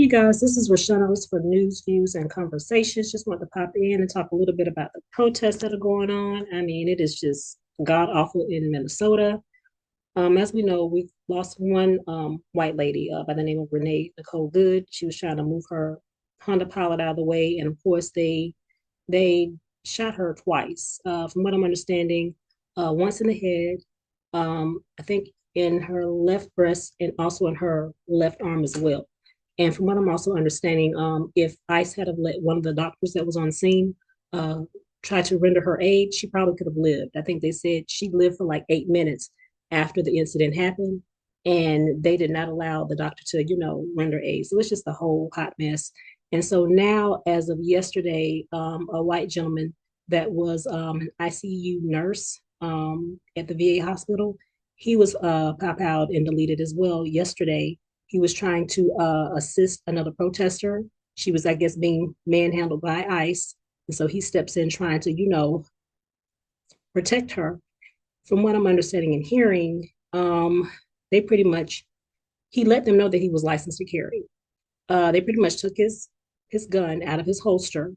you guys, this is Rashana for News, Views, and Conversations. Just want to pop in and talk a little bit about the protests that are going on. I mean, it is just god awful in Minnesota. As we know, we've lost one white lady by the name of Renee Nicole Good. She was trying to move her Honda Pilot out of the way, and of course, they shot her twice. From what I'm understanding, once in the head, I think in her left breast, and also in her left arm as well. And from what I'm also understanding, if ICE had have let one of the doctors that was on scene uh, try to render her aid, she probably could have lived. I think they said she lived for like 8 minutes after the incident happened, and they did not allow the doctor to, render aid. So it's just a whole hot mess. And so now, as of yesterday, a white gentleman that was an ICU nurse at the VA hospital, he was pop out and deleted as well yesterday. He was trying to assist another protester. She was, I guess, being manhandled by ICE. And so he steps in trying to, protect her. From what I'm understanding and hearing, they pretty much, he let them know that he was licensed to carry. They pretty much took his gun out of his holster,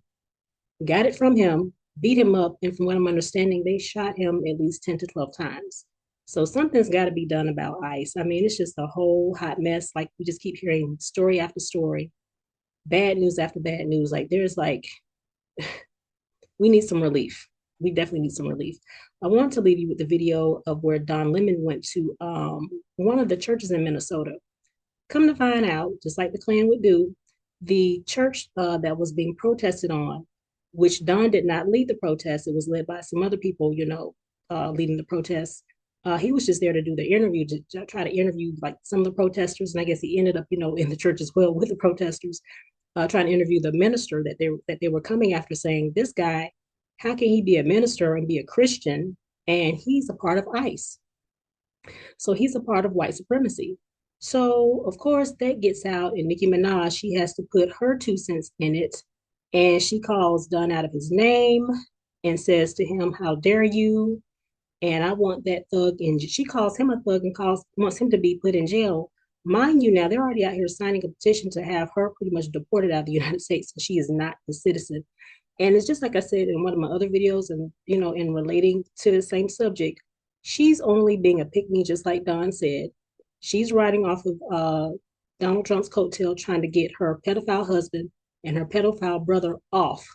got it from him, beat him up, and from what I'm understanding, they shot him at least 10 to 12 times. So something's got to be done about ICE. I mean, it's just a whole hot mess. Like, we just keep hearing story after story, bad news after bad news. Like, we need some relief. We definitely need some relief. I want to leave you with the video of where Don Lemon went to one of the churches in Minnesota. Come to find out, just like the Klan would do, the church that was being protested on, which Don did not lead the protest, it was led by some other people, leading the protests. He was just there to do the interview, to try to interview like some of the protesters, and I guess he ended up, in the church as well with the protesters, trying to interview the minister that they were coming after, saying, "This guy, how can he be a minister and be a Christian? And he's a part of ICE, so he's a part of white supremacy." So of course that gets out, and Nicki Minaj, she has to put her 2 cents in it, and she calls Don out of his name and says to him, "How dare you? And I want that thug." And she calls him a thug and wants him to be put in jail. Mind you, now they're already out here signing a petition to have her pretty much deported out of the United States, so she is not a citizen. And it's just like I said in one of my other videos, and in relating to the same subject, she's only being a pick me, just like Don said. She's riding off of Donald Trump's coattail, trying to get her pedophile husband and her pedophile brother off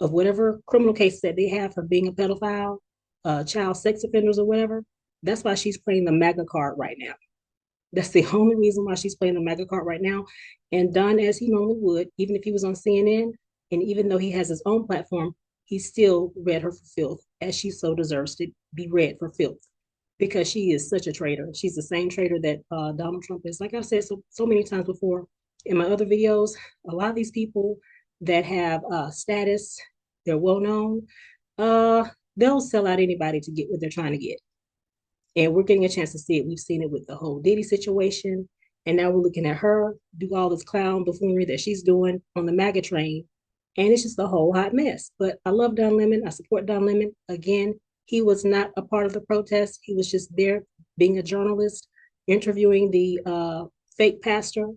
of whatever criminal case that they have for being a pedophile, child sex offenders or whatever. That's why she's playing the MAGA card right now. That's the only reason why she's playing the MAGA card right now. And Don, as he normally would, even if he was on CNN, and even though he has his own platform, he still read her for filth, as she so deserves to be read for filth, because she is such a traitor. She's the same traitor that Donald Trump is. Like I've said so many times before in my other videos, a lot of these people that have status, they're well known, they'll sell out anybody to get what they're trying to get. And we're getting a chance to see it. We've seen it with the whole Diddy situation. And now we're looking at her do all this clown buffoonery that she's doing on the MAGA train. And it's just a whole hot mess. But I love Don Lemon. I support Don Lemon. Again, he was not a part of the protest. He was just there being a journalist, interviewing the fake pastor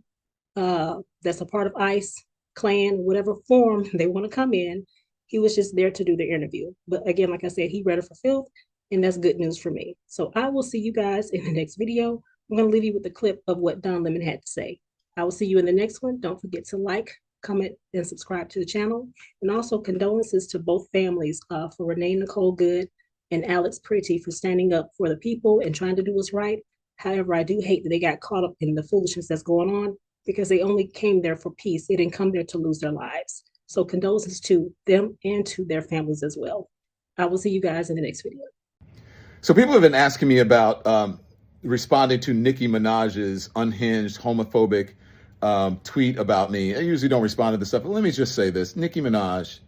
that's a part of ICE, Klan, whatever form they want to come in. He was just there to do the interview. But again, like I said, he read it for filth, and that's good news for me. So I will see you guys in the next video. I'm going to leave you with a clip of what Don Lemon had to say. I will see you in the next one. Don't forget to like, comment, and subscribe to the channel. And also condolences to both families for Renee Nicole Good and Alex Pretty for standing up for the people and trying to do what's right. However, I do hate that they got caught up in the foolishness that's going on, because they only came there for peace. They didn't come there to lose their lives. So condolences to them and to their families as well. I will see you guys in the next video. So people have been asking me about responding to Nicki Minaj's unhinged, homophobic tweet about me. I usually don't respond to this stuff, but let me just say this. Nicki Minaj,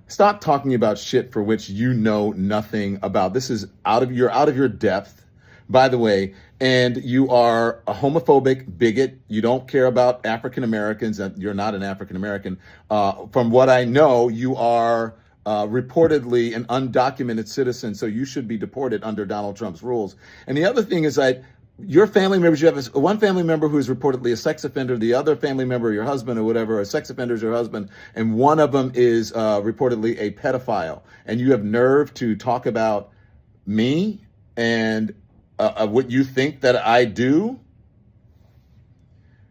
stop talking about shit for which you know nothing about. This is out of your depth, by the way, and you are a homophobic bigot. You don't care about African Americans, and you're not an African American. From what I know, you are reportedly an undocumented citizen, so you should be deported under Donald Trump's rules. And the other thing is that your family members, you have one family member who is reportedly a sex offender, the other family member, your husband or whatever, a sex offender is your husband, and one of them is reportedly a pedophile, and you have nerve to talk about me and what you think that I do.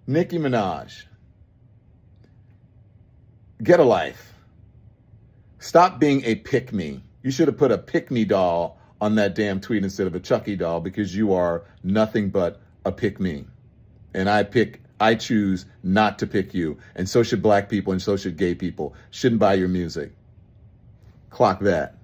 Nicki Minaj, get a life. Stop being a pick me. You should have put a pick me doll on that damn tweet instead of a Chucky doll, because you are nothing but a pick me. And I choose not to pick you. And so should black people and so should gay people. Shouldn't buy your music. Clock that.